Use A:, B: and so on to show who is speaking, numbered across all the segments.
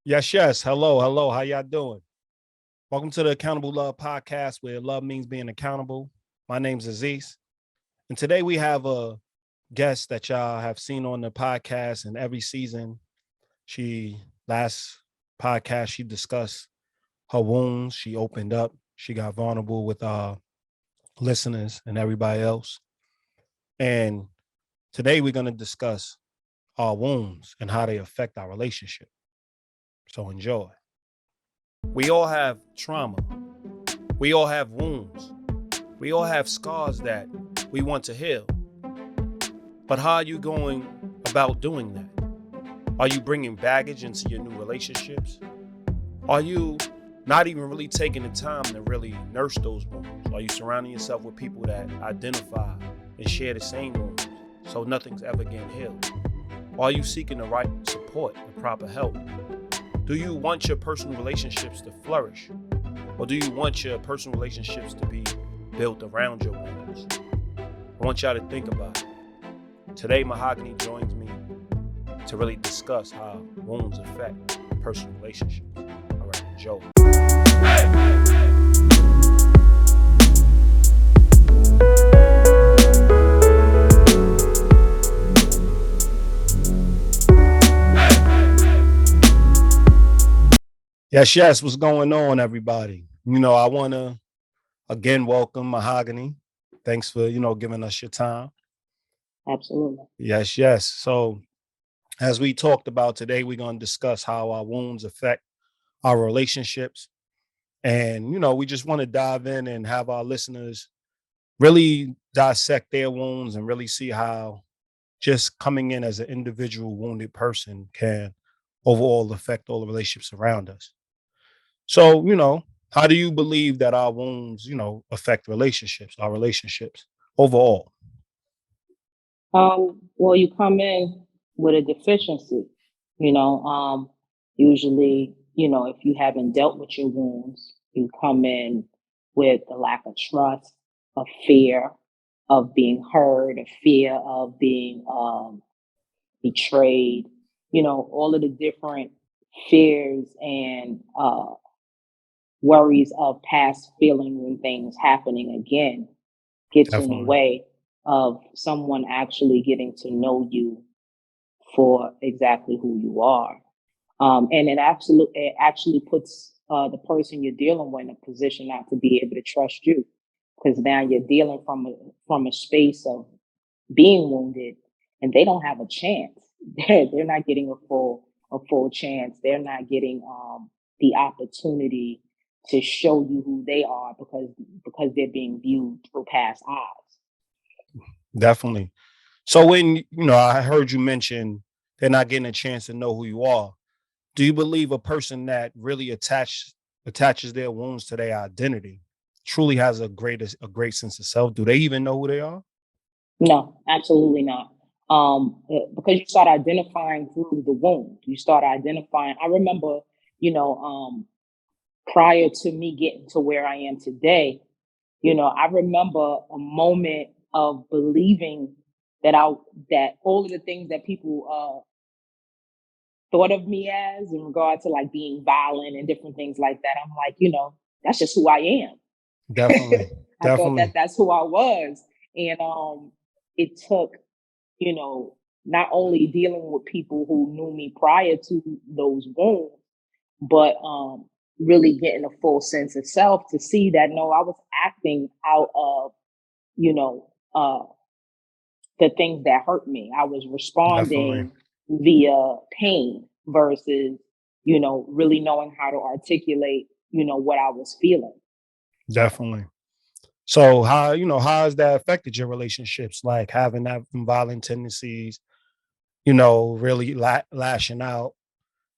A: Yes. Hello. How y'all doing? Welcome to the Accountable Love Podcast, where love means being accountable. My name's Aziz, and today we have a guest that y'all have seen on the podcast in every season. Last podcast, she discussed her wounds. She opened up. She got vulnerable with our listeners and everybody else. And today we're going to discuss our wounds and how they affect our relationship. So enjoy. We all have trauma. We all have wounds. We all have scars that we want to heal. But how are you going about doing that? Are you bringing baggage into your new relationships? Are you not even really taking the time to really nurse those wounds? Are you surrounding yourself with people that identify and share the same wounds so nothing's ever getting healed? Are you seeking the right support and proper help? Do you want your personal relationships to flourish? Or do you want your personal relationships to be built around your wounds? I want y'all to think about it. Today, Mahogany joins me to really discuss how wounds affect personal relationships. All right, enjoy. Yes. What's going on, everybody? I want to again welcome Mahogany. Thanks for, giving us your time.
B: Absolutely.
A: Yes. So as we talked about today, we're going to discuss how our wounds affect our relationships. And, we just want to dive in and have our listeners really dissect their wounds and really see how just coming in as an individual wounded person can overall affect all the relationships around us. So, how do you believe that our wounds, affect our relationships overall?
B: Well, you come in with a deficiency, you know, usually, if you haven't dealt with your wounds, you come in with a lack of trust, a fear of being heard, a fear of being betrayed, all of the different fears and worries of past feelings and things happening again gets in the
A: Definitely.
B: way of someone actually getting to know you for exactly who you are. And it actually puts the person you're dealing with in a position not to be able to trust you, because now you're dealing from a space of being wounded, and they don't have a chance. They're not getting a full chance. They're not getting the opportunity to show you who they are because they're being viewed through past eyes.
A: Definitely. So when, I heard you mention they're not getting a chance to know who you are. Do you believe a person that really attaches their wounds to their identity truly has a great sense of self? Do they even know who they are?
B: No, absolutely not. Because you start identifying through the wound. You start identifying. I remember, prior to me getting to where I am today, I remember a moment of believing that all of the things that people thought of me as in regard to like being violent and different things like that. I'm like, that's just who I am.
A: Definitely.
B: I thought
A: Definitely.
B: that's who I was. And it took, not only dealing with people who knew me prior to those wounds, but really getting a full sense of self to see that no, I was acting out of, uh, the things that hurt me. I was
A: Definitely.
B: responding via pain versus, really knowing how to articulate, what I was feeling.
A: Definitely. So how has that affected your relationships? Like having that violent tendencies, really lashing out,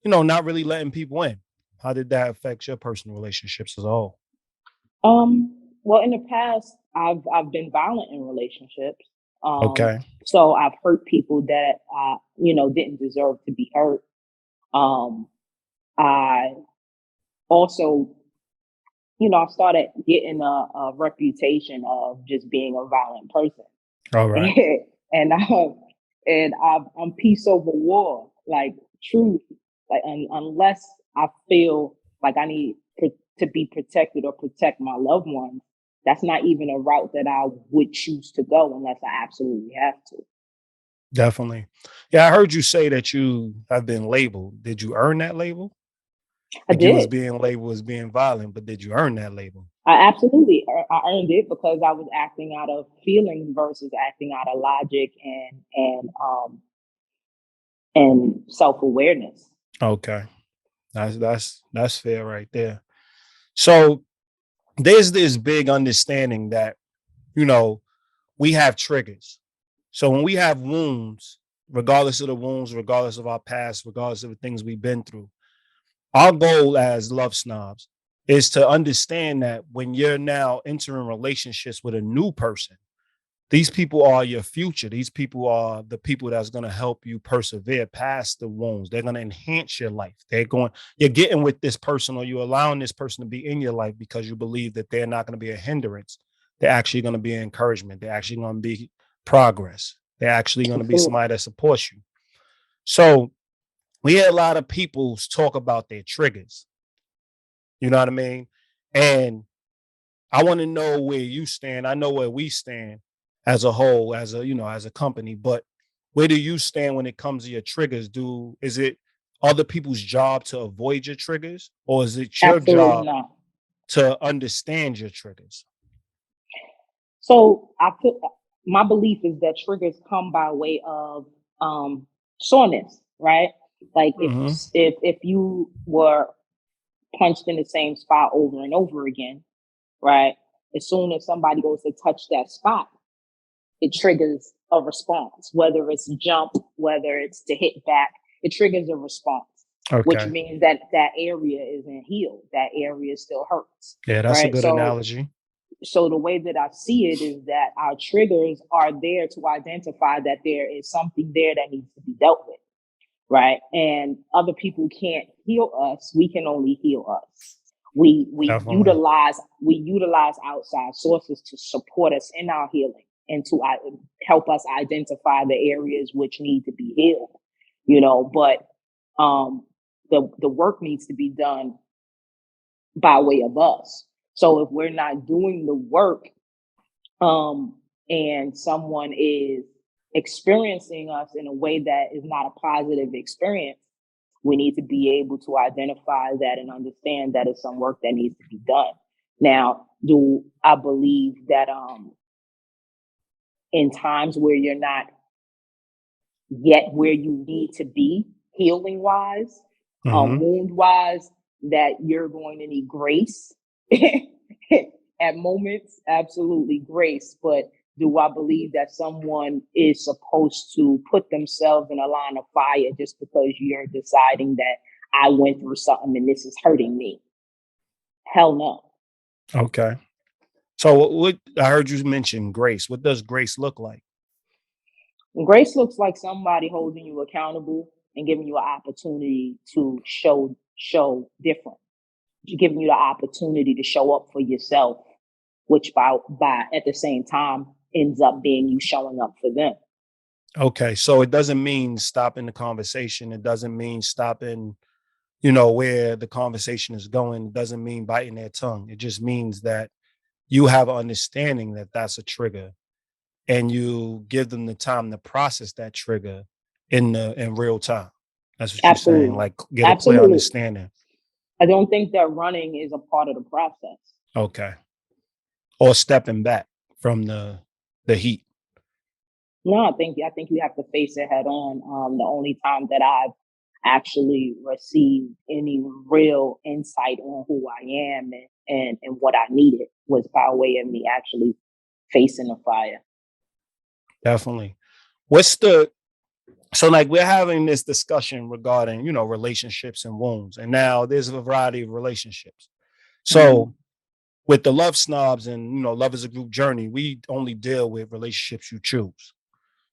A: not really letting people in. How did that affect your personal relationships as a whole?
B: Well, in the past, I've been violent in relationships. Um,
A: Okay.
B: so I've hurt people that didn't deserve to be hurt. Um, I also, I started getting a reputation of just being a violent person,
A: All right.
B: and I'm peace over war, like truly. Like, unless I feel like I need to be protected or protect my loved ones, that's not even a route that I would choose to go unless I absolutely have to.
A: Definitely. Yeah, I heard you say that you have been labeled. Did you earn that label?
B: I
A: Like you was
B: did.
A: being labeled as being violent, but did you earn that label?
B: I absolutely, I earned it because I was acting out of feelings versus acting out of logic and self awareness.
A: Okay. That's fair right there. So there's this big understanding that, you know, we have triggers. So when we have wounds, regardless of the wounds, regardless of our past, regardless of the things we've been through, our goal as love snobs is to understand that when you're now entering relationships with a new person, these people are your future. These people are the people that's going to help you persevere past the wounds. They're going to enhance your life. You're getting with this person, or you're allowing this person to be in your life because you believe that they're not going to be a hindrance. They're actually going to be an encouragement. They're actually going to be progress. They're actually going to be somebody that supports you. So we hear a lot of people talk about their triggers. You know what I mean? And I want to know where you stand. I know where we stand as a whole, as a company, but where do you stand when it comes to your triggers? Is it other people's job to avoid your triggers, or is it your
B: Absolutely
A: job
B: not.
A: to understand your triggers?
B: So my belief is that triggers come by way of soreness, right? Like
A: Mm-hmm.
B: if you were punched in the same spot over and over again, right? As soon as somebody goes to touch that spot, it triggers a response, whether it's jump, whether it's to hit back, it triggers a response, which
A: Okay.
B: means that that area isn't healed. That area still hurts,
A: Yeah, that's a
B: right?
A: good analogy.
B: So the way that I see it is that our triggers are there to identify that there is something there that needs to be dealt with, right? And other people can't heal us. We can only heal us. We
A: Definitely.
B: utilize outside sources to support us in our healing and to help us identify the areas which need to be healed, but the work needs to be done by way of us. So if we're not doing the work, and someone is experiencing us in a way that is not a positive experience, we need to be able to identify that and understand that it's some work that needs to be done. Now, do I believe that in times where you're not yet where you need to be healing wise,
A: Mm-hmm.
B: wound wise, that you're going to need grace at moments? Absolutely grace. But do I believe that someone is supposed to put themselves in a line of fire just because you're deciding that I went through something and this is hurting me? Hell no.
A: Okay. So what I heard you mention grace. What does grace look like?
B: Grace looks like somebody holding you accountable and giving you an opportunity to show different. Giving you the opportunity to show up for yourself, which by at the same time ends up being you showing up for them.
A: Okay. So it doesn't mean stopping the conversation. It doesn't mean stopping, where the conversation is going. It doesn't mean biting their tongue. It just means that you have an understanding that that's a trigger, and you give them the time to process that trigger in real time. That's what you're saying.
B: Absolutely.
A: Like get a clear
B: Absolutely.
A: understanding.
B: I don't think that running is a part of the process.
A: Okay. Or stepping back from the heat.
B: No, I think you have to face it head on. The only time that I've actually received any real insight on who I am and what I needed was by way of me actually facing the fire.
A: Definitely. What's the So like we're having this discussion regarding, relationships and wounds. And now there's a variety of relationships. So with the love snobs and, love as a group journey, we only deal with relationships you choose.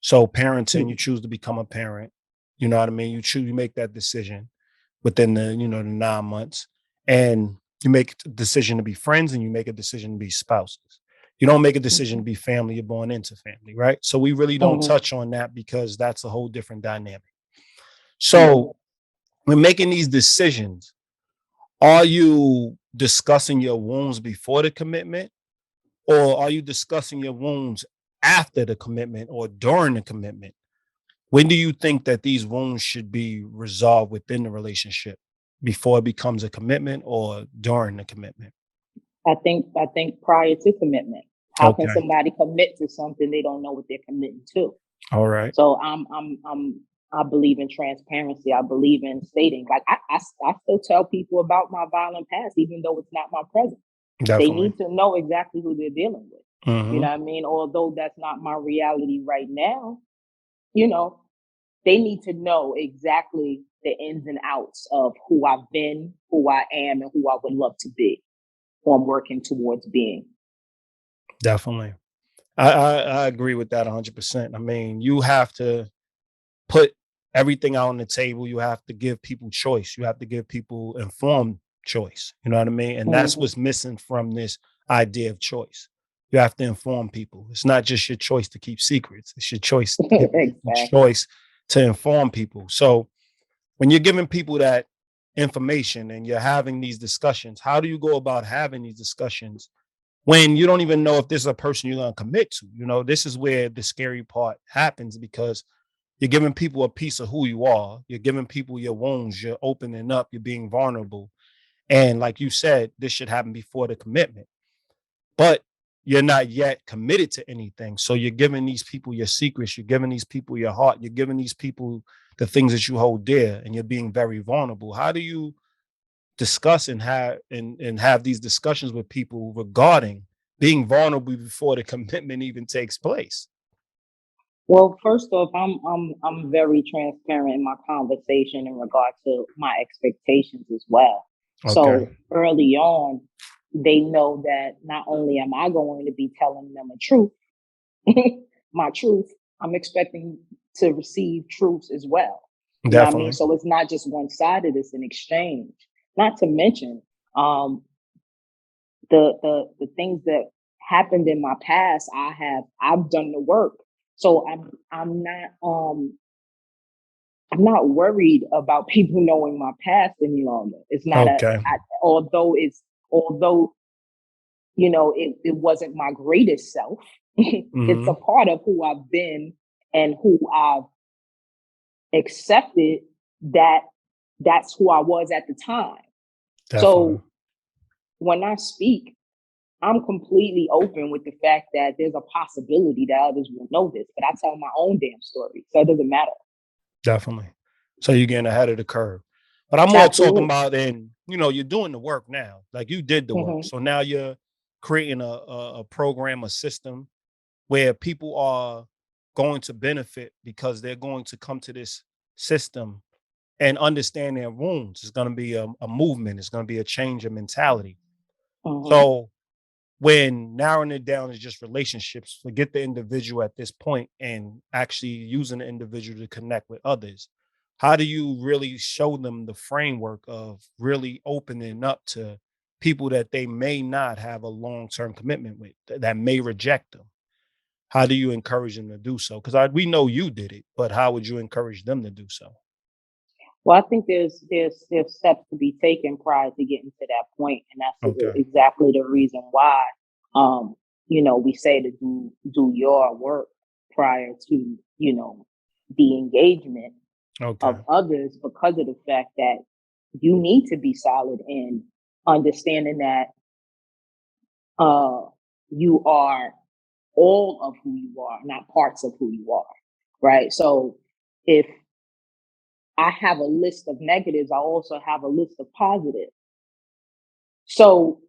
A: So parenting, you choose to become a parent. You know what I mean? You make that decision within the 9 months, and you make a decision to be friends, and you make a decision to be spouses. You don't make a decision to be family. You're born into family, right? So we really don't
B: Mhm.
A: touch on that because that's a whole different dynamic.
B: Mhm.
A: So when making these decisions, are you discussing your wounds before the commitment, or are you discussing your wounds after the commitment or during the commitment? When do you think that these wounds should be resolved within the relationship, before it becomes a commitment or during the commitment?
B: I think prior to commitment. How can
A: Okay.
B: somebody commit to something they don't know what they're committing to?
A: All right.
B: So I believe in transparency. I believe in stating, like I still tell people about my violent past, even though it's not my present. They
A: Definitely.
B: need to know exactly who they're dealing with. You
A: Hmm.
B: know what I mean? Although that's not my reality right now, you know, they need to know exactly the ins and outs of who I've been, who I am, and who I would love to be, who I'm working towards being.
A: Definitely. I agree with that 100%. I mean, you have to put everything out on the table. You have to give people choice. You have to give people informed choice. You know what I mean? And that's
B: Hmm.
A: what's missing from this idea of choice. You have to inform people. It's not just your choice to keep secrets. It's your choice to give people
B: Exactly.
A: choice to inform people. So when you're giving people that information and you're having these discussions, how do you go about having these discussions when you don't even know if this is a person you're going to commit to? You know, this is where the scary part happens, because you're giving people a piece of who you are. You're giving people your wounds. You're opening up. You're being vulnerable. And like you said, this should happen before the commitment, but you're not yet committed to anything. So you're giving these people your secrets. You're giving these people your heart. You're giving these people the things that you hold dear, and you're being very vulnerable. How do you discuss and have these discussions with people regarding being vulnerable before the commitment even takes place?
B: Well, first off, I'm very transparent in my conversation in regard to my expectations as well.
A: Okay.
B: So early on, they know that not only am I going to be telling them a truth, my truth, I'm expecting to receive truths as well. You know what I mean?
A: Definitely.
B: So it's not just one sided, it's an exchange. Not to mention um the things that happened in my past, I've done the work. So I'm not worried about people knowing my past any longer. It's not a
A: Okay.
B: I, although it wasn't my greatest self. It's a
A: Hmm.
B: part of who I've been and who I've accepted, that that's who I was at the time.
A: Definitely.
B: So when I speak, I'm completely open with the fact that there's a possibility that others will know this, but I tell my own damn story, so it doesn't matter.
A: Definitely. So you're getting ahead of the curve. But I'm more talking
B: Absolutely.
A: about, and you're doing the work now. Like, you did the work.
B: Hmm.
A: So now you're creating a program, a system where people are going to benefit because they're going to come to this system and understand their wounds. It's going to be a movement. It's going to be a change of mentality.
B: Hmm.
A: So when narrowing it down is just relationships, forget the individual at this point and actually using the individual to connect with others. How do you really show them the framework of really opening up to people that they may not have a long-term commitment with, that may reject them? How do you encourage them to do so? Because we know you did it, but how would you encourage them to do so?
B: Well, I think there's steps to be taken prior to getting to that point, and that's
A: Okay.
B: exactly the reason why we say to do your work prior to the engagement
A: Okay.
B: of others, because of the fact that you need to be solid in understanding that uh, you are all of who you are, not parts of who you are, right? So if I have a list of negatives, I also have a list of positives. So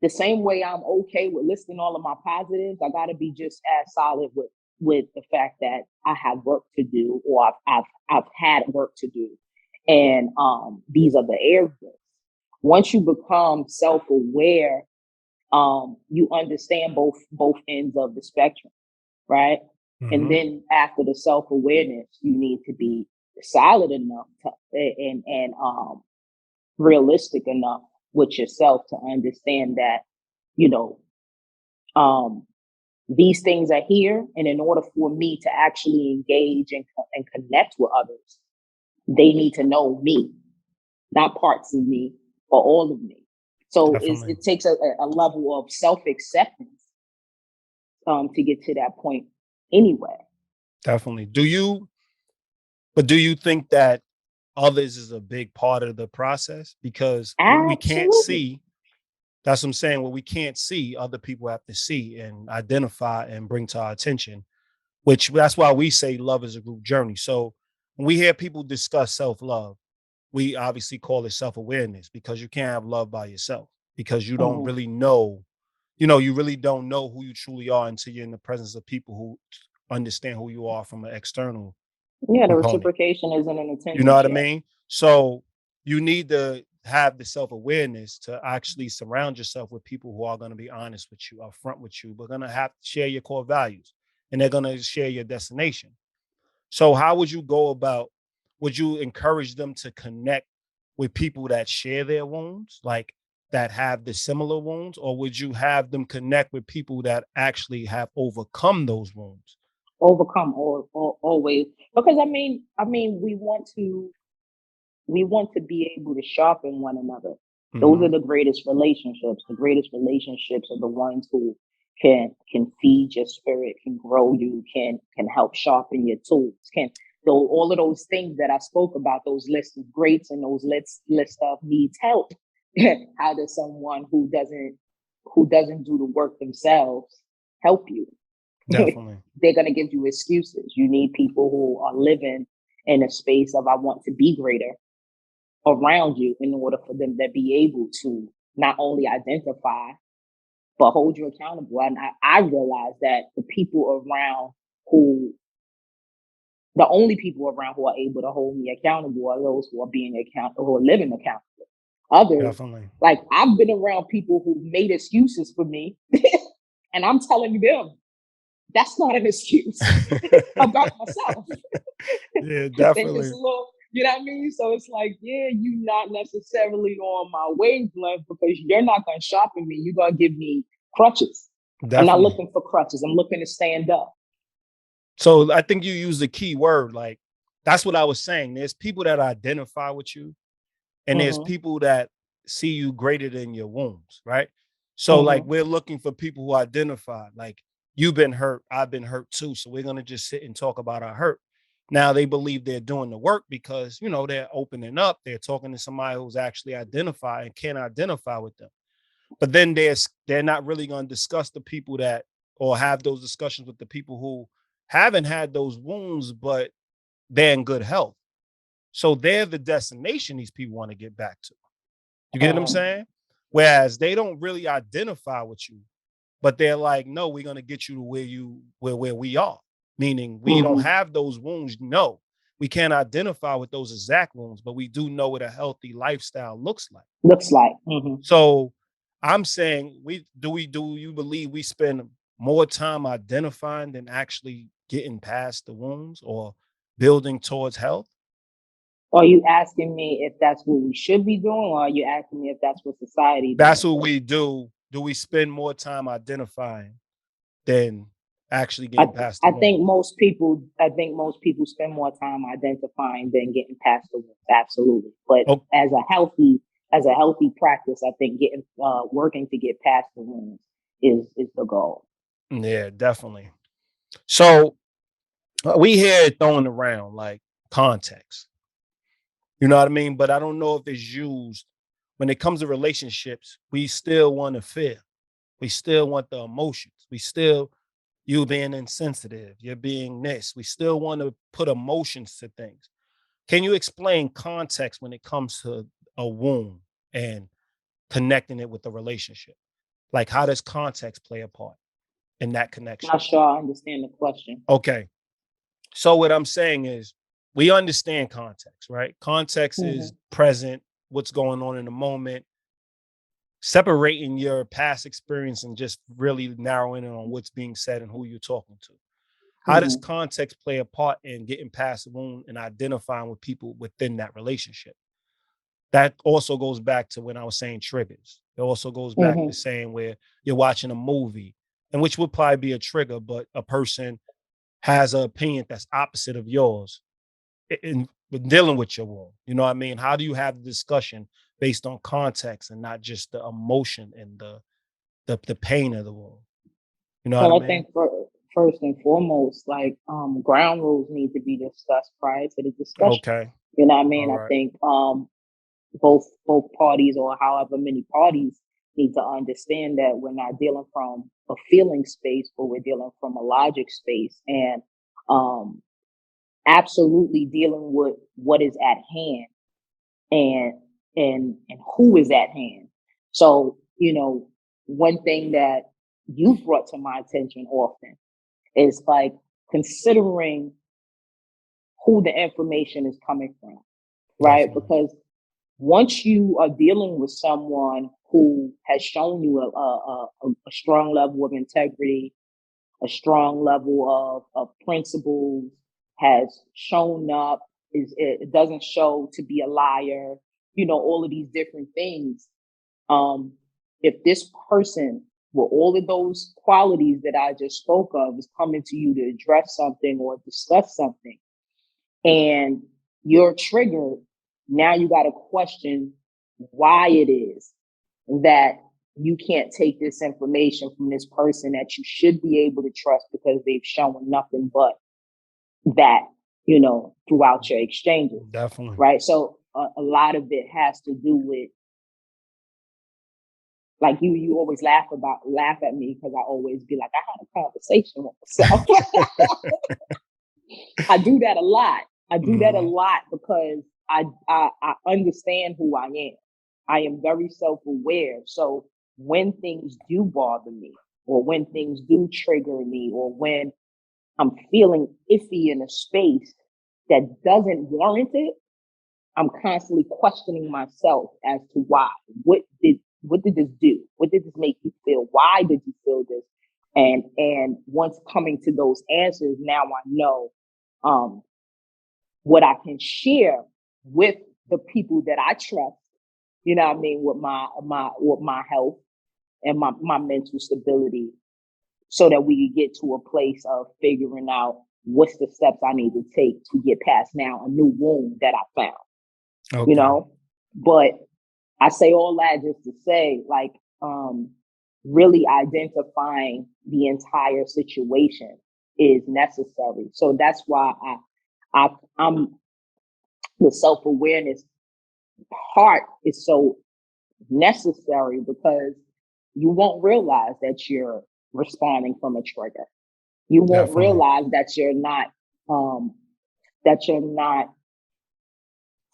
B: the same way I'm okay with listing all of my positives, I got to be just as solid with the fact that I have work to do, or I've had work to do, and these are the areas. Once you become self aware, you understand both ends of the spectrum, right? And
A: Hmm.
B: then after the self awareness, you need to be solid enough to and realistic enough with yourself to understand that you know um, these things are here, and in order for me to actually engage and connect with others, they need to know me, not parts of me, but all of me. So
A: Definitely.
B: it takes a level of self-acceptance to get to that point anyway.
A: Definitely. Do you think that others is a big part of the process? Because what we can't
B: Absolutely.
A: see, that's what I'm saying, what we can't see, other people have to see and identify and bring to our attention, which that's why we say love is a group journey. So when we hear people discuss self-love, we obviously call it self-awareness, because you can't have love by yourself, because you don't
B: Mhm.
A: really know, you really don't know who you truly are until you're in the presence of people who understand who you are from an external
B: Yeah, the
A: component.
B: reciprocation isn't an
A: You know
B: attendance
A: what I
B: yet.
A: mean? So you need to have the self-awareness to actually surround yourself with people who are going to be honest with you, upfront with you, but going to have to share your core values, and they're going to share your destination. So how would you go about, would you encourage them to connect with people that share their wounds, like that have the similar wounds, or would you have them connect with people that actually have overcome those wounds?
B: Overcome or always, because I mean, we want to be able to sharpen one another. Those are
A: Hmm.
B: the greatest relationships. The greatest relationships are the ones who can feed your spirit, can grow you, can help sharpen your tools, can though all of those things that I spoke about, those lists of greats and those list of needs help. How does someone who doesn't do the work themselves help you?
A: Definitely.
B: They're gonna give you excuses. You need people who are living in a space of I want to be greater around you in order for them to be able to not only identify but hold you accountable. And I realize that the only people around who are able to hold me accountable are those who are who are living accountable. Others,
A: Definitely.
B: like I've been around people who made excuses for me, and I'm telling them that's not an excuse about myself.
A: Yeah,
B: They just
A: definitely.
B: a little, you know what I mean? So it's like, yeah, you not necessarily on my wavelength because you're not gonna sharpen me. You're gonna give me crutches. I'm not
A: Definitely.
B: looking for crutches. I'm looking to stand up.
A: So I think you use the key word. Like, that's what I was saying. There's people that identify with you, and there's
B: Hmm.
A: people that see you greater than your wounds, right? So like,
B: Hmm.
A: we're looking for people who identify, like, you've been hurt, I've been hurt too. So we're gonna just sit and talk about our hurt. Now they believe they're doing the work because they're opening up, they're talking to somebody who's actually identified and can identify with them. But then they're not really gonna discuss the people that, or have those discussions with the people who haven't had those wounds, but they're in good health. So they're the destination these people want to get back to. You get what I'm
B: Uh,
A: saying? Whereas they don't really identify with you, but they're like, no, we're gonna get you to where we are. Meaning we don't
B: hmm.
A: have those wounds. No, we can't identify with those exact wounds, but we do know what a healthy lifestyle looks like.
B: Looks like. Hmm.
A: So I'm saying, do you believe we spend more time identifying than actually getting past the wounds or building towards health?
B: Are you asking me if that's what we should be doing, or are you asking me if that's what society
A: That's
B: doing?
A: what we do. Do we spend more time identifying than actually
B: I
A: getting past the
B: I think
A: wounds?
B: most people spend more time identifying than getting past the wounds. Absolutely, but
A: Oh,
B: as a healthy practice, I think getting working to get past the wounds is the goal.
A: yeah, definitely. So we hear it thrown around like context. You know what I mean? But I don't know if it's used when it comes to relationships. We still want to feel. We still want the emotions. We still, you being insensitive, you're being this. We still want to put emotions to things. Can you explain context when it comes to a wound and connecting it with the relationship? Like, how does context play a part in that connection?
B: Not sure I understand the question.
A: Okay. So what I'm saying is, we understand context, right? Context
B: Hmm.
A: is present, what's going on in the moment, separating your past experience and just really narrowing in on what's being said and who you're talking to. How does
B: Hmm.
A: context play a part in getting past the wound and identifying with people within that relationship? That also goes back to when I was saying triggers. It also goes back to
B: Hmm.
A: saying where you're watching a movie, and which would probably be a trigger, but a person has an opinion that's opposite of yours. And dealing with your wound? You know what I mean? How do you have the discussion based on context and not just the emotion and the pain of the wound? You know what I
B: Well, I
A: mean?
B: think first and foremost, like ground rules need to be discussed prior to the discussion.
A: Okay.
B: You know what I mean?
A: All
B: I
A: right.
B: think both parties or however many parties need to understand that we're not dealing from a feeling space, but we're dealing from a logic space, and absolutely dealing with what is at hand and and who is at hand. So, one thing that you've brought to my attention often is like considering who the information is coming from, right?
A: Definitely.
B: Because once you are dealing with someone who has shown you a strong level of integrity, a strong level of principles, has shown up, it doesn't show to be a liar, all of these different things. If this person with all of those qualities that I just spoke of is coming to you to address something or discuss something, and you're triggered, now you got to question why it is that you can't take this information from this person that you should be able to trust because they've shown nothing but that, throughout your exchanges.
A: Definitely.
B: Right. So a lot of it has to do with, like, you always laugh at me because I always be like, I had a conversation with myself. I do that a lot. I do that a lot because I understand who I am. I am very self-aware. So when things do bother me, or when things do trigger me, or when I'm feeling iffy in a space that doesn't warrant it, I'm constantly questioning myself as to why. What did this do? What did this make you feel? Why did you feel this? And once coming to those answers, now I know what I can share with the people that I trust, you know what I mean, with my health and my mental stability, so that we can get to a place of figuring out what's the steps I need to take to get past now a new wound that I found.
A: Okay.
B: But I say all that just to say, like, really identifying the entire situation is necessary. So that's why I'm the self-awareness part is so necessary, because you won't realize that you're responding from a trigger. You won't
A: Definitely.
B: realize that you're not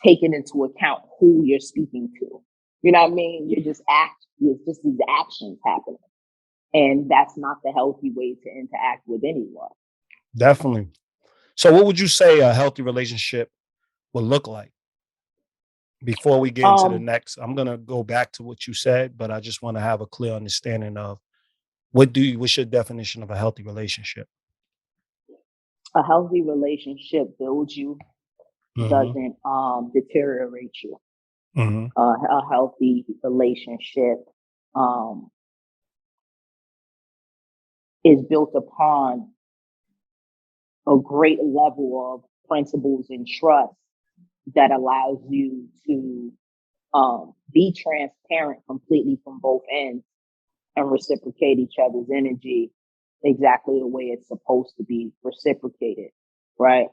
B: taking into account who you're speaking to. You know what I mean? It's just these actions happening. And that's not the healthy way to interact with anyone.
A: Definitely. So what would you say a healthy relationship would look like? Before we get into the next, I'm going to go back to what you said, but I just want to have a clear understanding of what's your definition of a healthy relationship?
B: A healthy relationship builds you,
A: Mm-hmm.
B: doesn't deteriorate you.
A: Mm-hmm.
B: A healthy relationship is built upon a great level of principles and trust that allows you to be transparent completely from both ends and reciprocate each other's energy exactly the way it's supposed to be reciprocated, right?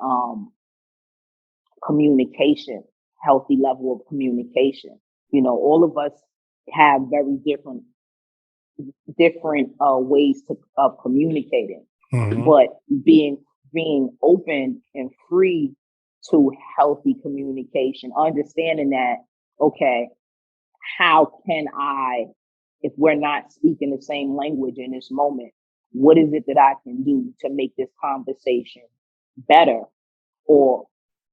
B: Communication, healthy level of communication. All of us have very different ways of communicating,
A: Mm-hmm.
B: but being open and free to healthy communication, understanding that, okay, how can I, if we're not speaking the same language in this moment, what is it that I can do to make this conversation better? Or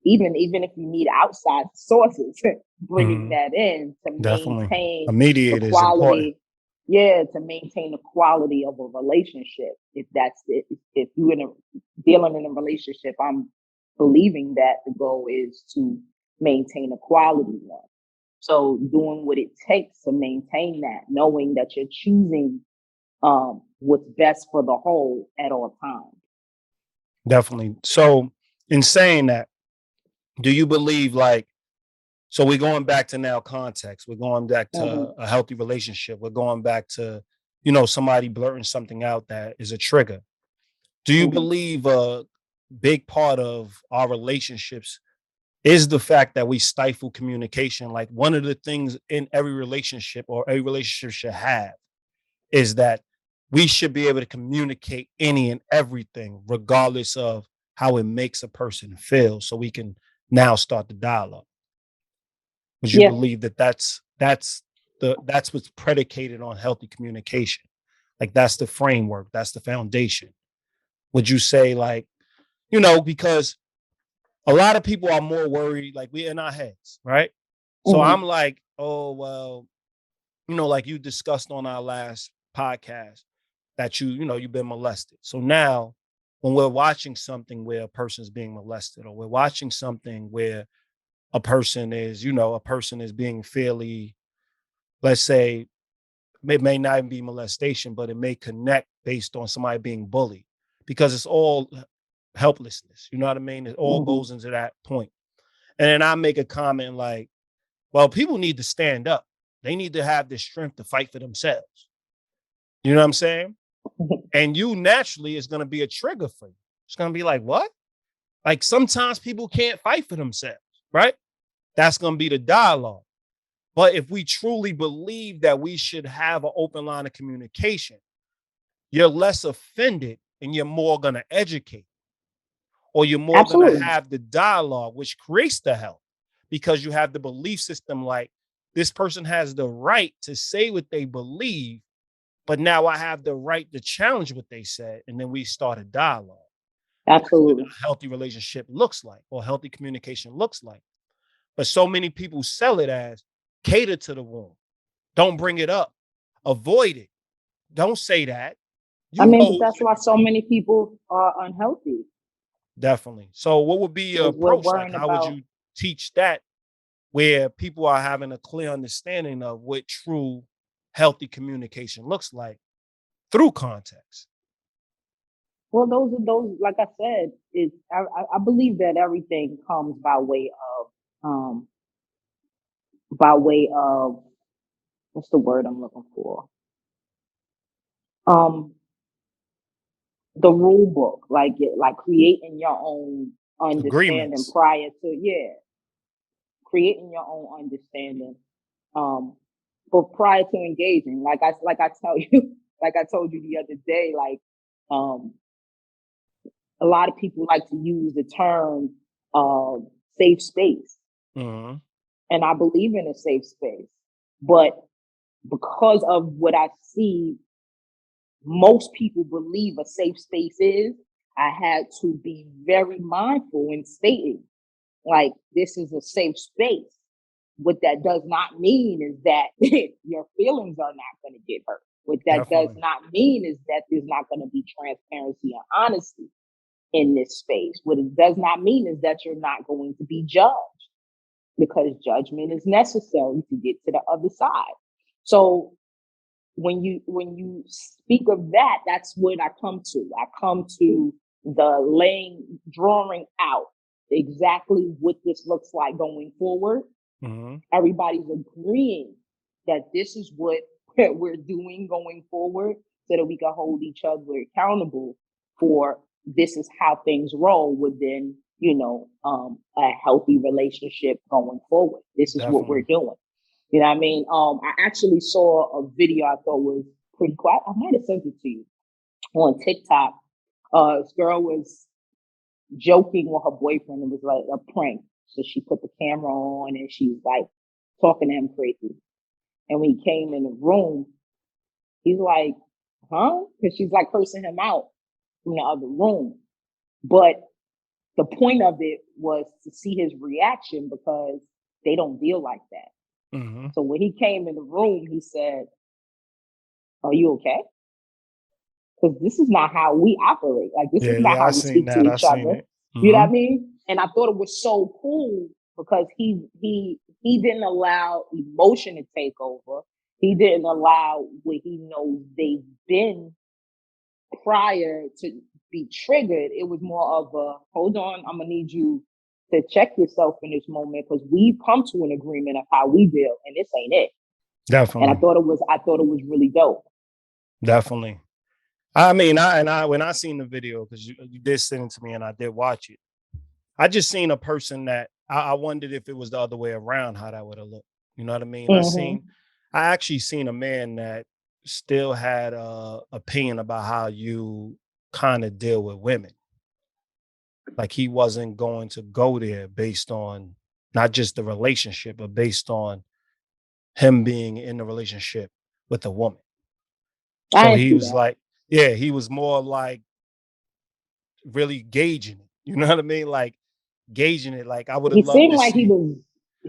B: even if you need outside sources, bringing
A: Mm-hmm.
B: that in to
A: Definitely.
B: maintain
A: A
B: the
A: mediator is important.
B: quality. Yeah, to maintain the quality of a relationship. If that's it, if you're dealing in a relationship, I'm believing that the goal is to maintain a quality one. So doing what it takes to maintain that, knowing that you're choosing what's best for the whole at all times.
A: Definitely. So in saying that, do you believe like, so we're going back to now context. We're going back to a healthy relationship. We're going back to, somebody blurting something out that is a trigger. Do you believe a big part of our relationships is the fact that we stifle communication? Like one of the things in every relationship or every relationship should have is that we should be able to communicate any and everything, regardless of how it makes a person feel, so we can now start the dialogue. Would you
B: Yeah.
A: believe that that's what's predicated on healthy communication? Like that's the framework, that's the foundation. Would you say like, because a lot of people are more worried, like we're in our heads, right? So I'm like, oh, well, like you discussed on our last podcast that you've been molested. So now when we're watching something where a person's being molested, or we're watching something where a person is being fairly, let's say, it may not even be molestation, but it may connect based on somebody being bullied, because it's all helplessness. You know what I mean? It all goes into that point. And then I make a comment like, well, people need to stand up. They need to have the strength to fight for themselves. You know what I'm saying? And you naturally is going to be a trigger for you. It's going to be like, what? Like sometimes people can't fight for themselves, right? That's going to be the dialogue. But if we truly believe that we should have an open line of communication, you're less offended and you're more going to educate, or you're more going to have the dialogue, which creates the help, because you have the belief system like this person has the right to say what they believe, but now I have the right to challenge what they said. And then we start a dialogue.
B: Absolutely.
A: That's what a healthy relationship looks like, or healthy communication looks like. But so many people sell it as cater to the wound. Don't bring it up. Avoid it. Don't say that.
B: But that's why so many people are unhealthy.
A: Definitely. So what would be your approach? Like, how would you teach that where people are having a clear understanding of what true healthy communication looks like through context?
B: Well, those, like I said, I believe that everything comes by way of what's the word I'm looking for? The rule book, like creating your own understanding
A: Agreements.
B: prior to creating your own understanding. But prior to engaging, like I tell you, like I told you the other day, like a lot of people like to use the term safe space. And I believe in a safe space. But because of what I see most people believe a safe space is, I had to be very mindful in stating, like, this is a safe space. What that does not mean is that your feelings are not going to get hurt. What that does not mean is that there's not going to be transparency and honesty in this space. What it does not mean is that you're not going to be judged, because judgment is necessary to get to the other side. So when you speak of that, that's what I come to. I come to the drawing out exactly what this looks like going forward. Everybody's agreeing that this is what we're doing going forward, so that we can hold each other accountable for this is how things roll within, a healthy relationship going forward. This is what we're doing. You know what I mean? I actually saw a video I thought was pretty cool. I might have sent it to you on TikTok. This girl was joking with her boyfriend. It was like a prank. So she put the camera on and she was like talking to him crazy. And when he came in the room, he's like, huh? Because she's like cursing him out from the other room. But the point of it was to see his reaction, because they don't deal like that. So when he came in the room, he said, are you okay? Because this is not how we operate. Like, this is not how we speak to each other. You know what I mean? And I thought it was so cool because he didn't allow emotion to take over. He didn't allow what he knows they've been prior to be triggered. It was more of a, hold on, I'm gonna need you to check yourself in this moment, because we've come to an agreement of how we deal, and this ain't it.
A: Definitely.
B: And I thought it was really dope.
A: Definitely. I mean, when I seen the video, because you did send it to me and I did watch it, I just seen a person that I wondered if it was the other way around, how that would have looked. You know what I mean?
B: Mm-hmm.
A: I actually seen a man that still had a opinion about how you kind of deal with women. Like he wasn't going to go there based on not just the relationship, but based on him being in the relationship with a woman. So
B: I
A: he
B: see
A: was
B: that.
A: like, yeah, he was more like really gauging it. You know what I mean? Like gauging it. Like I would have
B: He
A: loved
B: seemed
A: to
B: like he
A: see,
B: was.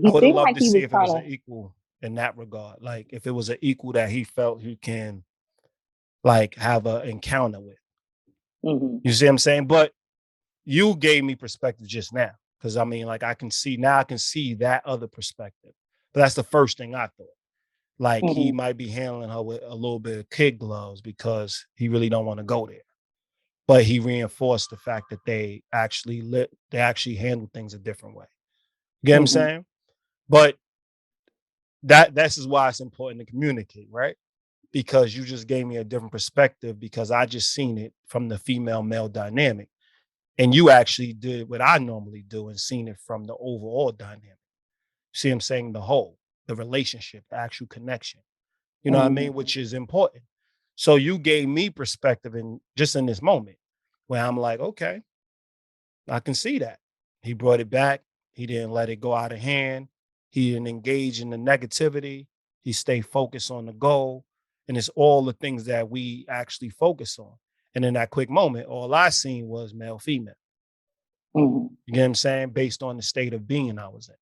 A: I
B: He
A: would have
B: seemed
A: loved
B: like
A: to
B: he
A: see
B: was
A: if it
B: kind
A: was an
B: of.
A: equal in that regard. Like if it was an equal that he felt he can like have an encounter with.
B: Mm-hmm.
A: You see what I'm saying? But you gave me perspective just now. Cause I mean, like I can see that other perspective. But that's the first thing I thought. Like he
B: Mm-hmm.
A: might be handling her with a little bit of kid gloves because he really don't want to go there. But he reinforced the fact that they actually handle things a different way. You get what I'm
B: Mm-hmm.
A: saying? But this is why it's important to communicate, right? Because you just gave me a different perspective because I just seen it from the female male dynamic. And you actually did what I normally do and seen it from the overall dynamic. See what I'm saying? The whole, the relationship, the actual connection. You know what I
B: Mm-hmm.
A: mean? Which is important. So you gave me perspective in just in this moment where I'm like, okay, I can see that. He brought it back. He didn't let it go out of hand. He didn't engage in the negativity. He stayed focused on the goal. And it's all the things that we actually focus on. And in that quick moment, all I seen was male, female.
B: Mm-hmm.
A: You get what I'm saying? Based on the state of being I was in.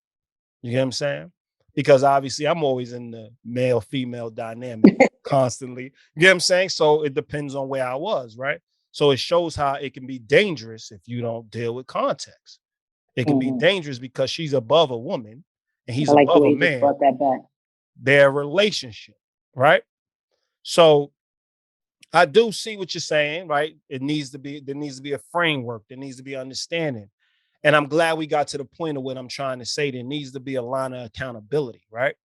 A: You get what I'm saying? Because obviously I'm always in the male female dynamic constantly. You get what I'm saying? So it depends on where I was, right? So it shows how it can be dangerous if you don't deal with context. It can be
B: Mm-hmm.
A: dangerous because she's above a woman and he's
B: I like the
A: above
B: way
A: a
B: you just
A: man,
B: brought that back.
A: their relationship, right? So I do see what you're saying, right? There needs to be a framework, there needs to be understanding. And I'm glad we got to the point of what I'm trying to say. There needs to be a line of accountability, right?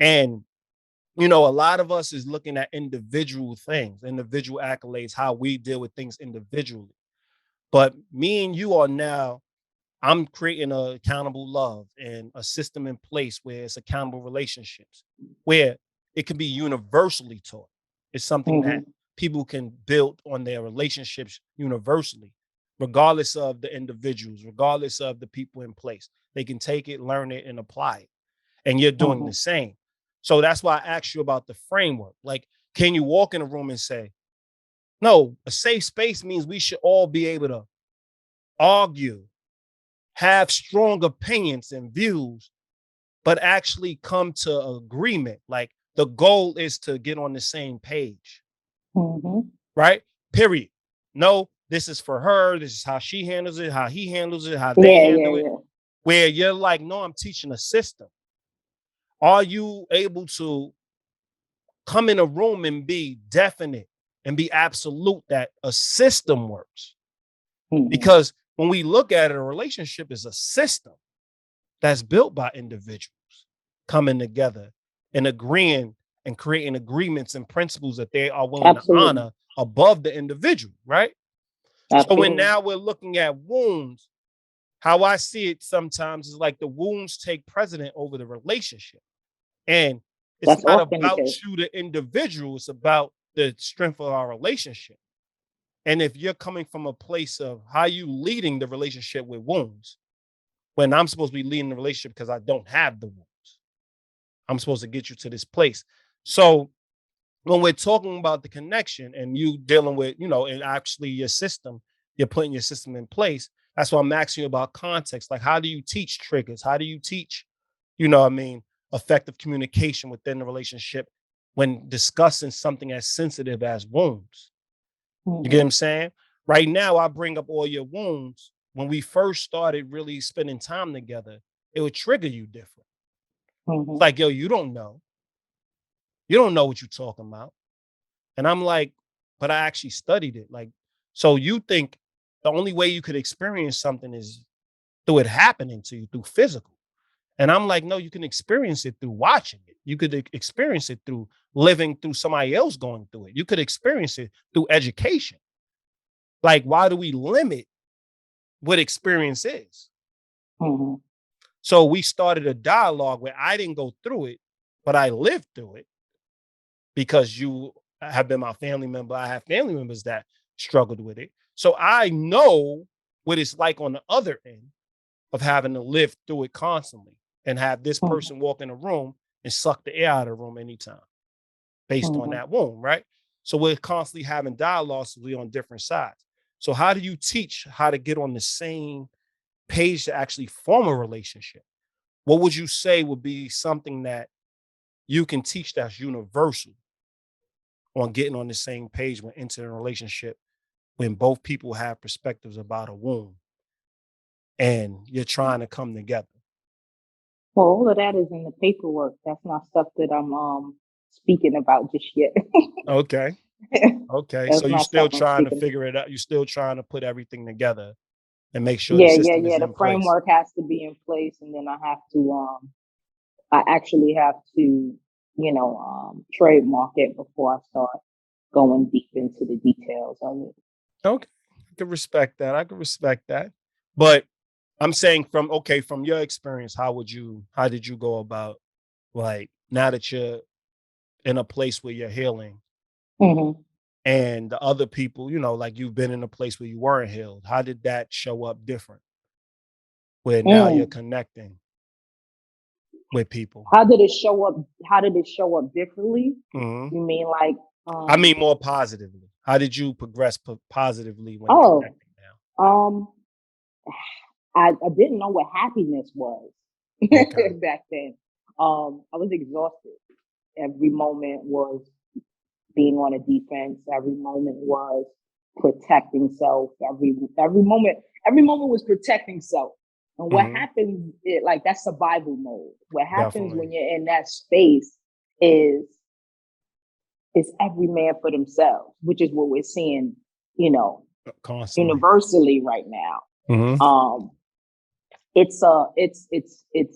A: And a lot of us is looking at individual things, individual accolades, how we deal with things individually. But me and you are now, I'm creating a accountable love and a system in place where it's accountable relationships, where it can be universally taught. It's something that
B: Mm-hmm.
A: people can build on their relationships universally, regardless of the individuals, regardless of the people in place. They can take it, learn it, and apply it. And you're doing
B: Mm-hmm.
A: the same. So that's why I asked you about the framework. Like, can you walk in a room and say, no, a safe space means we should all be able to argue, have strong opinions and views, but actually come to agreement. Like the goal is to get on the same page,
B: Mm-hmm.
A: right? Period. No, this is for her. This is how she handles it, how he handles it, how they
B: Yeah, yeah,
A: handle it.
B: yeah.
A: Where you're like, no, I'm teaching a system. Are you able to come in a room and be definite and be absolute that a system works?
B: Mm-hmm.
A: Because when we look at it, a relationship is a system that's built by individuals coming together and agreeing and creating agreements and principles that they are willing to
B: Absolutely.
A: honor above the individual, right? So when
B: Absolutely.
A: now we're looking at wounds, how I see it sometimes is like the wounds take precedent over the relationship. And it's
B: That's
A: not
B: often the
A: about
B: case.
A: you, the individual, it's about the strength of our relationship. And if you're coming from a place of how you leading the relationship with wounds, when I'm supposed to be leading the relationship because I don't have the wounds. I'm supposed to get you to this place. So when we're talking about the connection and you dealing with, and actually your system, you're putting your system in place. That's why I'm asking you about context. Like, how do you teach triggers? How do you teach, effective communication within the relationship when discussing something as sensitive as wounds? You get what
B: Mm-hmm.
A: I'm saying? Right now, I bring up all your wounds. When we first started really spending time together, it would trigger you different. It's
B: Mm-hmm.
A: like, yo, you don't know. You don't know what you're talking about. And I'm like, but I actually studied it. Like, so you think the only way you could experience something is through it happening to you, through physical. And I'm like, no, you can experience it through watching it. You could experience it through living through somebody else going through it. You could experience it through education. Like, why do we limit what experience is?
B: Mm-hmm.
A: So we started a dialogue where I didn't go through it, but I lived through it because you have been my family member. I have family members that struggled with it. So I know what it's like on the other end of having to live through it constantly and have this person walk in a room and suck the air out of the room anytime based on that wound, right? So we're constantly having dialogues, we're on different sides. So how do you teach how to get on the same page to actually form a relationship? What would you say would be something that you can teach that's universal on getting on the same page when entering a relationship when both people have perspectives about a wound and you're trying to come together?
B: Well, all of that is in the paperwork. That's not stuff that I'm speaking about just yet.
A: Okay. Okay.
B: That's
A: So you're
B: not
A: still
B: stuff I'm
A: trying to
B: speaking.
A: figure it out. You're still trying to put everything together and make sure the
B: Yeah,
A: system is
B: The
A: in place.
B: framework has to be in place, and then I actually have to, trademark it before I start going deep into the details of it.
A: Okay. I can respect that. I can respect that. But I'm saying from your experience, how did you go about, like, now that you're in a place where you're healing
B: Mm-hmm.
A: and the other people, like you've been in a place where you weren't healed, how did that show up different? Where now you're connecting with people.
B: How did it show up? How did it show up differently?
A: Mm-hmm.
B: You mean like?
A: I mean more positively. How did you progress positively when
B: Oh,
A: connecting now?
B: I didn't know what happiness was
A: Okay.
B: back then. I was exhausted. Every moment was being on a defense. Every moment was protecting self. Every moment was protecting self. And what
A: Mm-hmm.
B: happens, that's survival mode. What happens
A: Definitely.
B: when you're in that space is every man for themselves, which is what we're seeing,
A: Constantly.
B: universally right now.
A: Mm-hmm.
B: It's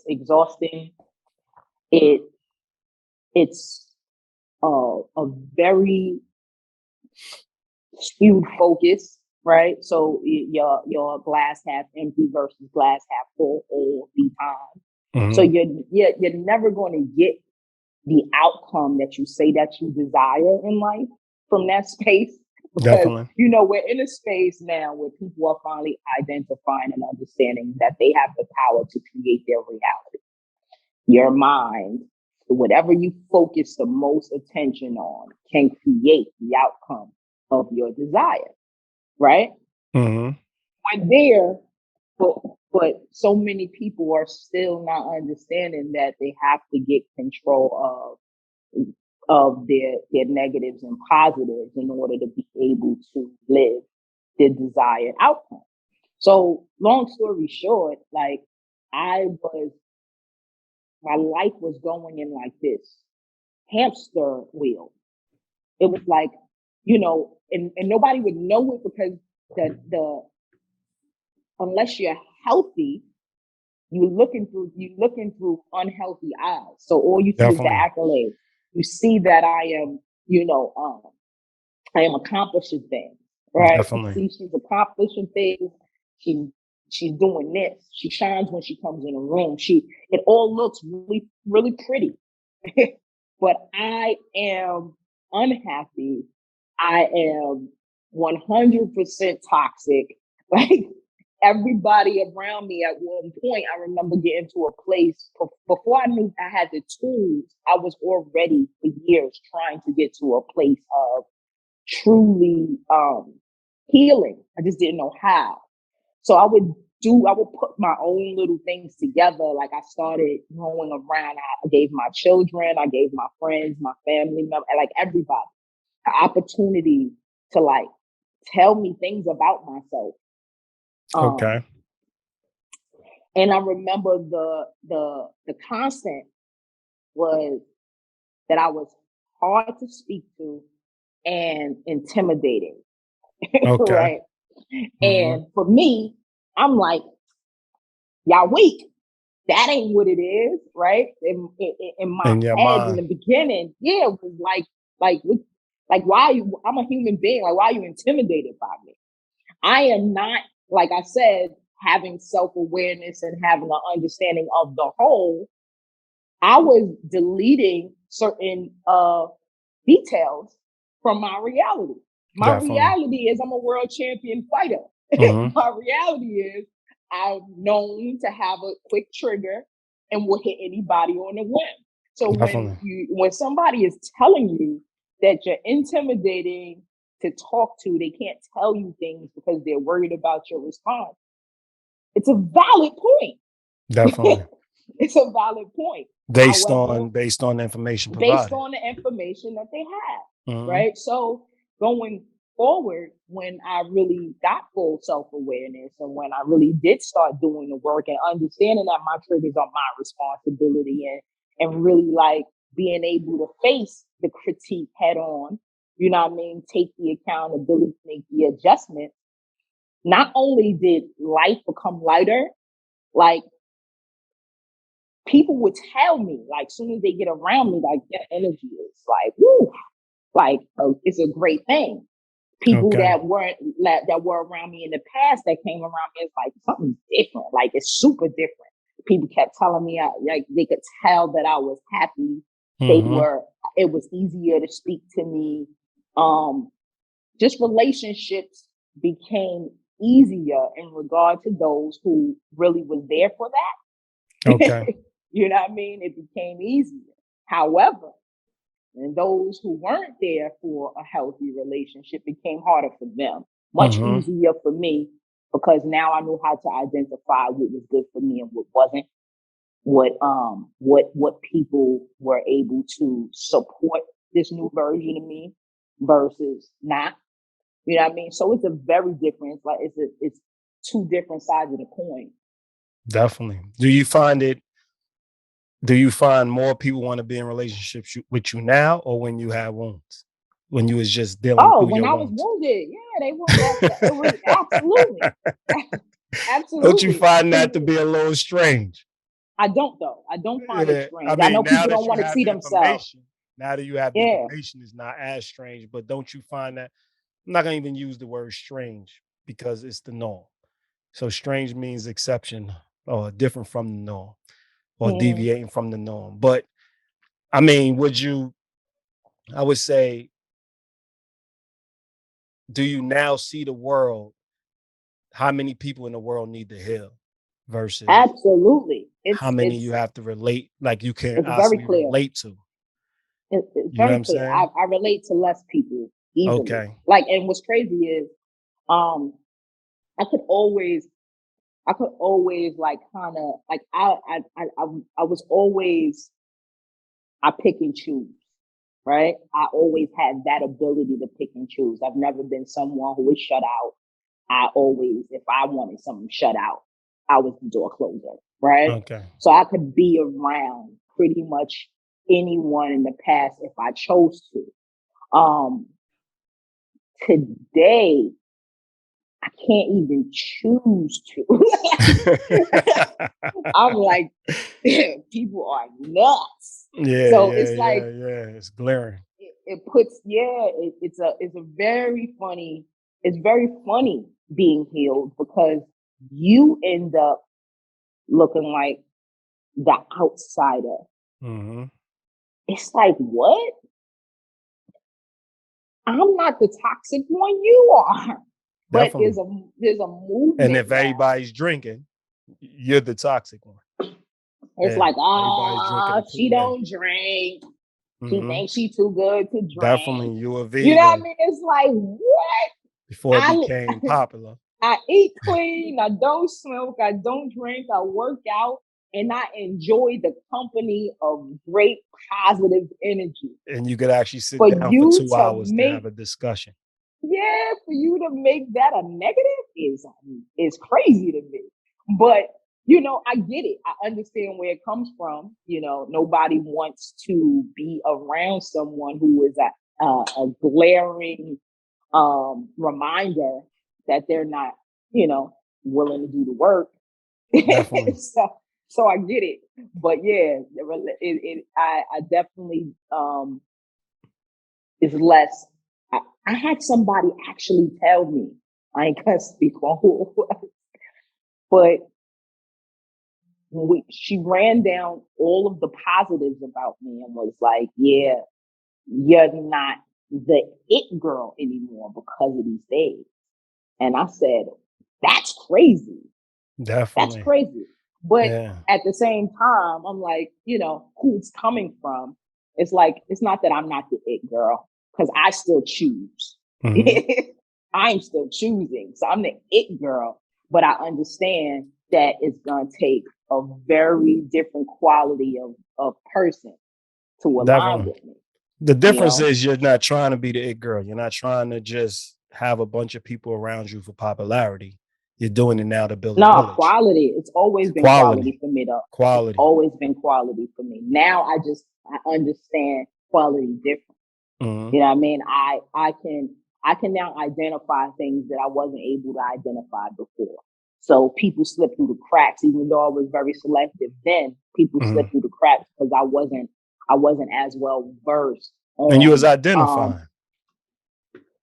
B: exhausting. It's a very skewed focus, right? So your glass half empty versus glass half full all the time.
A: Mm-hmm.
B: So you're never going to get the outcome that you say that you desire in life from that space. Because,
A: Definitely.
B: we're in a space now where people are finally identifying and understanding that they have the power to create their reality. Your mind, whatever you focus the most attention on, can create the outcome of your desire, right?
A: Mm-hmm.
B: We're there, but so many people are still not understanding that they have to get control of their negatives and positives in order to be able to live their desired outcome. So long story short, like my life was going in like this hamster wheel. It was like, and nobody would know it because the unless you're healthy, you're looking through unhealthy eyes. So all you see is the
A: Definitely.
B: accolades. You see that I am accomplishing things, right? You
A: Definitely.
B: see she's accomplishing things. She's doing this. She shines when she comes in a room. It all looks really, really pretty. But I am unhappy. I am 100% toxic. Like everybody around me at one point, I remember getting to a place before I knew I had the tools. I was already for years trying to get to a place of truly healing. I just didn't know how. So I would put my own little things together. Like I started going around. I gave my children, I gave my friends, my family members, like everybody, an opportunity to like tell me things about myself.
A: Okay.
B: And I remember the constant was that I was hard to speak to and intimidating.
A: Okay.
B: Right.
A: Mm-hmm.
B: And for me, I'm like, y'all weak. That ain't what it is, right? In my
A: In your
B: head in
A: mind.
B: the beginning, yeah, it was like, why are you? I'm a human being. Like, why are you intimidated by me? I am not, like I said, having self-awareness and having an understanding of the whole. I was deleting certain details from my reality. My
A: Definitely.
B: reality is I'm a world champion fighter.
A: Mm-hmm.
B: My reality is I'm known to have a quick trigger and will hit anybody on the whim. So
A: Definitely.
B: when somebody is telling you that you're intimidating to talk to, they can't tell you things because they're worried about your response. It's a valid point.
A: Definitely.
B: It's a valid point.
A: Based
B: However,
A: on the information
B: based
A: provided.
B: on the information that they have,
A: Mm-hmm.
B: right? So going forward, when I really got full self-awareness and when I really did start doing the work and understanding that my triggers are my responsibility and really like being able to face the critique head on, you know what I mean? Take the accountability, make the adjustment. Not only did life become lighter, like people would tell me, like, soon as they get around me, like, their energy is like, woo, like, it's a great thing. People
A: Okay.
B: that were around me in the past that came around me, it's like something different. Like, it's super different. People kept telling me, like, they could tell that I was happy.
A: Mm-hmm.
B: It was easier to speak to me. Just relationships became easier in regard to those who really was there for that.
A: Okay.
B: You know what I mean? It became easier. However, and those who weren't there for a healthy relationship became harder for them. Much
A: Mm-hmm.
B: easier for me because now I knew how to identify what was good for me and what wasn't. What people were able to support this new version of me versus not. You know what I mean? So it's a very different. Like it's two different sides of the coin.
A: Definitely. Do you find more people want to be in relationships with you now or when you had wounds? When you was just dealing
B: Oh,
A: through
B: when
A: your
B: I was
A: wounds?
B: wounded, yeah, they want that. It was absolutely,
A: Don't you
B: absolutely.
A: find that to
B: People,
A: be a little strange?
B: I don't though. I don't find it
A: Yeah. I
B: strange. I
A: mean,
B: know
A: now
B: people
A: that
B: don't
A: you
B: want to
A: have
B: see
A: the
B: themselves.
A: information, now that you have the
B: Yeah.
A: information, it's not as strange. But don't you find that I'm not gonna even use the word strange because it's the norm. So strange means exception or different from the norm or
B: Mm-hmm.
A: deviating from the norm. But I mean, I would say, do you now see the world? How many people in the world need to heal versus
B: Absolutely.
A: how many you have to relate, like you can
B: It's very
A: actually
B: clear.
A: relate to?
B: It's
A: You know what
B: very
A: I'm
B: clear.
A: saying?
B: I relate to less people easily.
A: Okay.
B: Like, and what's crazy is, um, I could always like kind of like I was always I pick and choose, right? I always had that ability to pick and choose. I've never been someone who was shut out. I always, if I wanted something shut out, I was the door closer, right?
A: Okay.
B: So I could be around pretty much anyone in the past if I chose to. Today, I can't even choose to. I'm like, people are nuts.
A: Yeah,
B: So
A: yeah,
B: it's
A: yeah,
B: like
A: yeah. It's glaring.
B: it puts it's a very funny, it's very funny being healed because you end up looking like the outsider.
A: Mm-hmm.
B: It's like, what? I'm not the toxic one, you are. But
A: Definitely.
B: there's a
A: And
B: movement
A: if
B: now.
A: everybody's drinking, you're the toxic one.
B: It's
A: Yeah.
B: like,
A: Everybody's drinking the
B: she
A: Kool-Aid.
B: don't drink. She
A: Mm-hmm.
B: thinks she too good to
A: Definitely.
B: drink.
A: You a
B: You know what I
A: vegan
B: mean? It's like, what?
A: before it
B: I
A: became popular.
B: I eat clean. I don't smoke. I don't drink. I work out, and I enjoy the company of great positive energy.
A: And you could actually sit
B: For
A: down for
B: you
A: 2 hours to have a discussion.
B: for you to make that a negative is crazy to me. But you know, I get it. I understand where it comes from. You know, nobody wants to be around someone who is a glaring reminder that they're not, you know, willing to do the work.
A: Definitely.
B: So I get it, but yeah, I definitely is less. I had somebody actually tell me, I ain't gonna speak on who it was, but she ran down all of the positives about me and was like, yeah, you're not the it girl anymore because of these days. And I said, that's crazy. That's
A: Definitely.
B: crazy. But
A: Yeah.
B: at the same time, I'm like, who it's coming from. It's like, it's not that I'm not the it girl, because I still choose.
A: Mm-hmm.
B: I'm still choosing. So I'm the it girl, but I understand that it's going to take a very different quality of person to align
A: Definitely.
B: with me,
A: The
B: you
A: difference
B: know?
A: is you're not trying to be the it girl. You're not trying to just have a bunch of people around you for popularity. You're doing it now to build a
B: No,
A: village.
B: quality. It's always been
A: Quality.
B: quality for me, though. It's
A: Quality.
B: always been quality for me. Now I understand quality different.
A: Mm-hmm.
B: You know what I mean? I can now identify things that I wasn't able to identify before. So people slip through the cracks, even though I was very selective then, people
A: Mm-hmm.
B: slip through the cracks because I wasn't as well versed
A: And you was
B: on
A: identifying.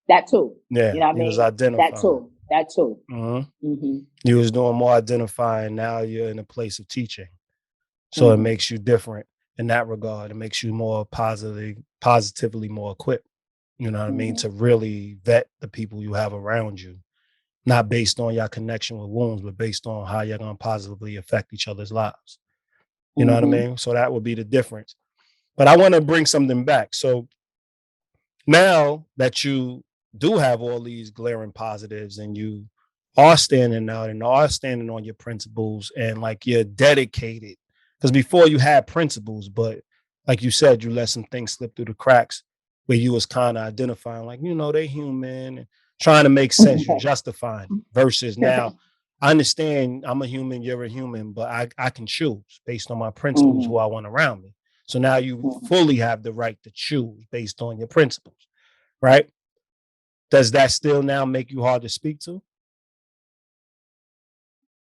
B: that too. You
A: Yeah,
B: know what I
A: you was
B: mean? That
A: identifying.
B: too. That too.
A: Mm-hmm.
B: Mm-hmm.
A: You was doing more identifying. Now you're in a place of teaching. So it
B: Mm-hmm.
A: makes you different in that regard. It makes you more positively more equipped, you know what I mean,
B: Mm-hmm.
A: to really vet the people you have around you, not based on your connection with wounds, but based on how you're going to positively affect each other's lives. You know what I
B: Mm-hmm.
A: mean? So that would be the difference. But I want to bring something back. So now that you do have all these glaring positives and you are standing out and are standing on your principles and like you're dedicated, because before you had principles, but like you said, you let some things slip through the cracks where you was kind of identifying like, they human and trying to make sense. You're justifying it versus now I understand I'm a human, you're a human, but I can choose based on my principles
B: Mm-hmm.
A: who I want around me. So now you
B: Mm-hmm.
A: fully have the right to choose based on your principles, right? Does that still now make you hard to speak to?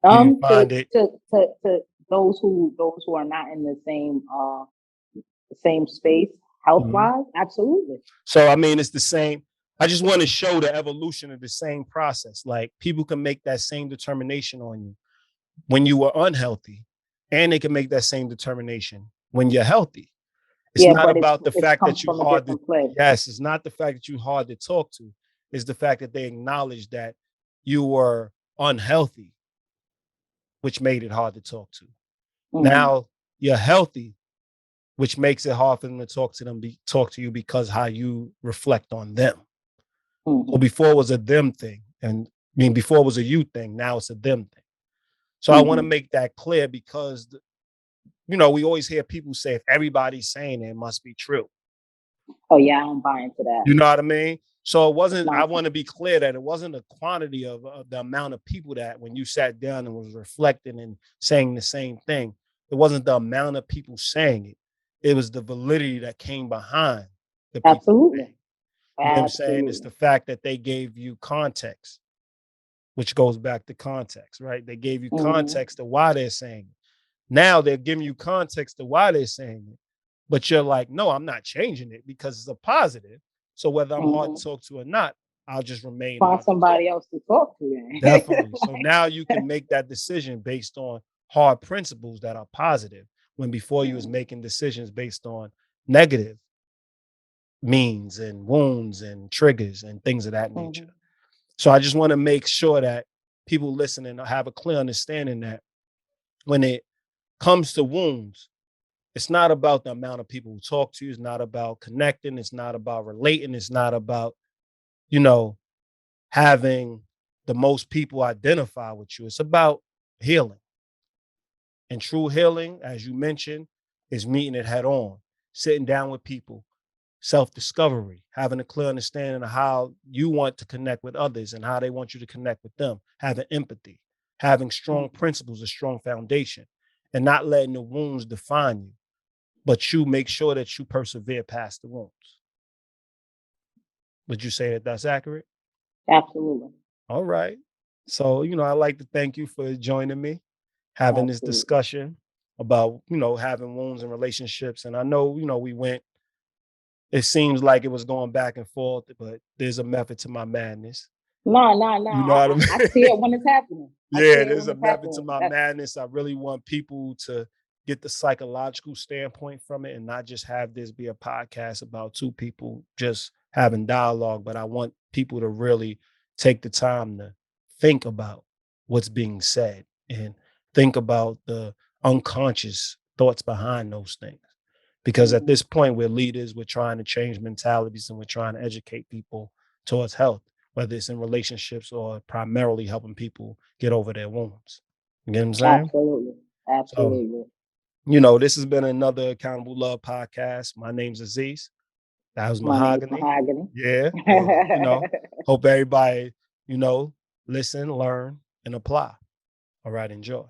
A: Do you
B: To
A: find it?
B: to to to those who are not in the same space health
A: Mhm.
B: wise, absolutely.
A: So, I mean, it's the same. I just want to show the evolution of the same process. Like people can make that same determination on you when you were unhealthy, and they can make that same determination when you're healthy. It's
B: Yeah,
A: not
B: but
A: about the
B: it's
A: fact
B: comes
A: that you're
B: from a
A: hard to,
B: different place.
A: yes, it's not the fact that you're hard to talk to. It's the fact that they acknowledge that you were unhealthy, which made it hard to talk to.
B: Mm-hmm.
A: Now you're healthy, which makes it hard for them to talk to you because how you reflect on them. So
B: Mm-hmm.
A: before it was a them thing, and I mean before it was a you thing, now it's a them thing. So I want to
B: Mm-hmm.
A: make that clear because we always hear people say if everybody's saying it, it must be true.
B: Oh yeah, I don't buy into that.
A: You know what I mean? So it
B: It's
A: wasn't. I want
B: nonsense.
A: to be clear that it wasn't the quantity of the amount of people that when you sat down and was reflecting and saying the same thing, it wasn't the amount of people saying it. It was the validity that came behind the people
B: Absolutely.
A: saying. You know what I'm saying? It's
B: Absolutely.
A: the fact that they gave you context, which goes back to context, right? They gave you
B: Mm-hmm.
A: context to why they're saying it. Now they're giving you context to why they're saying it. But you're like, no, I'm not changing it because it's a positive. So whether I'm hard
B: Mm-hmm.
A: to talk to or not, I'll just remain
B: Find
A: hard to talk
B: somebody
A: to.
B: else to talk to then.
A: Definitely. So now you can make that decision based on hard principles that are positive when before you was
B: Mm-hmm.
A: making decisions based on negative means and wounds and triggers and things of that nature.
B: Mm-hmm.
A: So I just want to make sure that people listening have a clear understanding that when it comes to wounds, it's not about the amount of people who talk to you. It's not about connecting. It's not about relating. It's not about, you know, having the most people identify with you. It's about healing. And true healing, as you mentioned, is meeting it head on, sitting down with people, self-discovery, having a clear understanding of how you want to connect with others and how they want you to connect with them, having empathy, having strong
B: Mm-hmm.
A: principles, a strong foundation, and not letting the wounds define you, but you make sure that you persevere past the wounds. Would you say that that's accurate?
B: Absolutely.
A: All right. So, I'd like to thank you for joining me. having this
B: Absolutely.
A: discussion about, having wounds in relationships. And I know, it seems like it was going back and forth, but there's a method to my madness.
B: No.
A: You know what I mean?
B: I see it when it's happening.
A: Yeah, there's a method to my madness. I really want people to get the psychological standpoint from it and not just have this be a podcast about two people just having dialogue, but I want people to really take the time to think about what's being said and think about the unconscious thoughts behind those things. Because at this point, we're leaders, we're trying to change mentalities, and we're trying to educate people towards health, whether it's in relationships or primarily helping people get over their wounds. You get what I'm saying?
B: Absolutely.
A: So, this has been another Accountable Love podcast. My name's Aziz. That was
B: My name's
A: Mahogany.
B: Mahogany.
A: Yeah. And, hope everybody, listen, learn, and apply. All right, enjoy.